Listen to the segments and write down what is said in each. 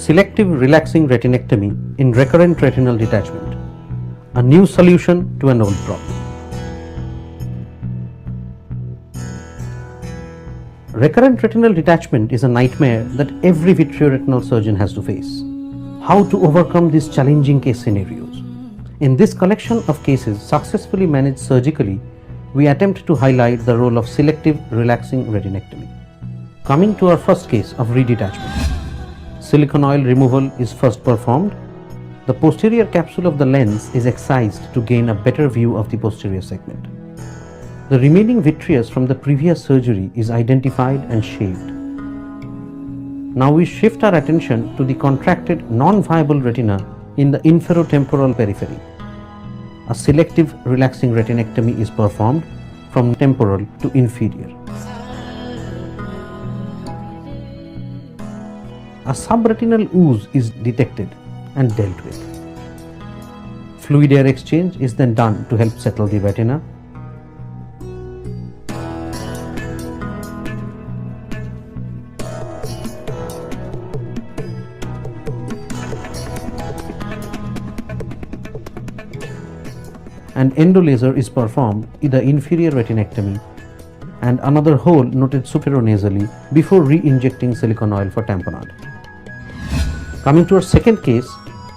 Selective relaxing retinectomy in recurrent retinal detachment, a new solution to an old problem. Recurrent retinal detachment is a nightmare that every vitreoretinal surgeon has to face. How to overcome these challenging case scenarios? In this collection of cases successfully managed surgically, we attempt to highlight the role of selective relaxing retinectomy. Coming to our first case of redetachment. Silicone oil removal is first performed. The posterior capsule of the lens is excised to gain a better view of the posterior segment. The remaining vitreous from the previous surgery is identified and shaved. Now we shift our attention to the contracted non-viable retina in the inferotemporal periphery. A selective relaxing retinectomy is performed from temporal to inferior. A subretinal ooze is detected and dealt with. Fluid air exchange is then done to help settle the retina. And endolaser is performed in the inferior retinectomy and another hole noted superinasally before re-injecting silicone oil for tamponade. Coming to our second case,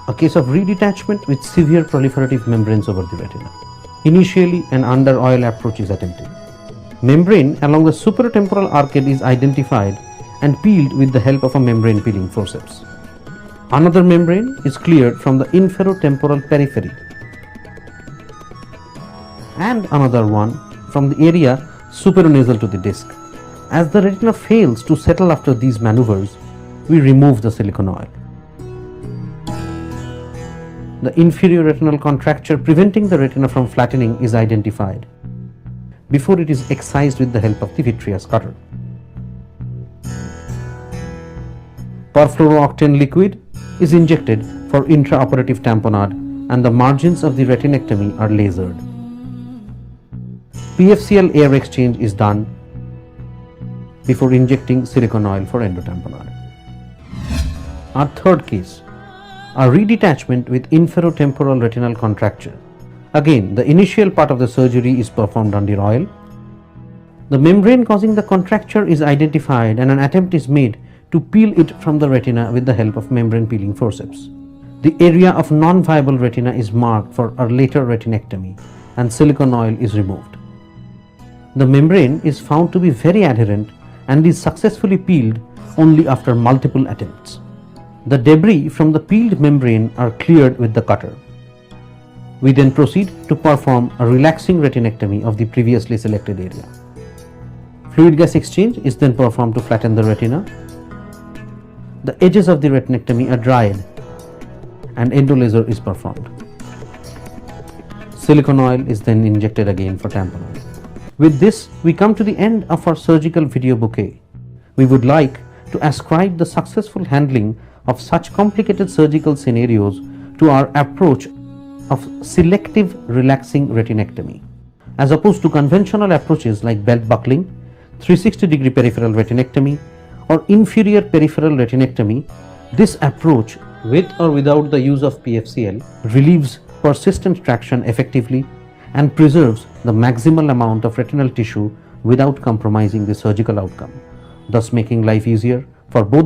a case of redetachment with severe proliferative membranes over the retina. Initially, an under oil approach is attempted. Membrane along the supratemporal arcade is identified and peeled with the help of a membrane peeling forceps. Another membrane is cleared from the inferotemporal periphery and another one from the area superinasal to the disc. As the retina fails to settle after these maneuvers, we remove the silicone oil. The inferior retinal contracture preventing the retina from flattening is identified before it is excised with the help of the vitreous cutter. Perfluorooctane liquid is injected for intraoperative tamponade and the margins of the retinectomy are lasered. PFCL air exchange is done before injecting silicone oil for endotamponade. Our third case, a redetachment with inferotemporal retinal contracture. Again, the initial part of the surgery is performed under oil. The membrane causing the contracture is identified and an attempt is made to peel it from the retina with the help of membrane peeling forceps. The area of non-viable retina is marked for a later retinectomy and silicone oil is removed. The membrane is found to be very adherent and is successfully peeled only after multiple attempts. The debris from the peeled membrane are cleared with the cutter. We then proceed to perform a relaxing retinectomy of the previously selected area. Fluid gas exchange is then performed to flatten the retina. The edges of the retinectomy are dried and endolaser is performed. Silicone oil is then injected again for tamponade. With this, we come to the end of our surgical video bouquet. We would like to ascribe the successful handling of such complicated surgical scenarios to our approach of selective relaxing retinectomy. As opposed to conventional approaches like belt buckling, 360-degree peripheral retinectomy, or inferior peripheral retinectomy, this approach, with or without the use of PFCL, relieves persistent traction effectively and preserves the maximal amount of retinal tissue without compromising the surgical outcome, thus making life easier for both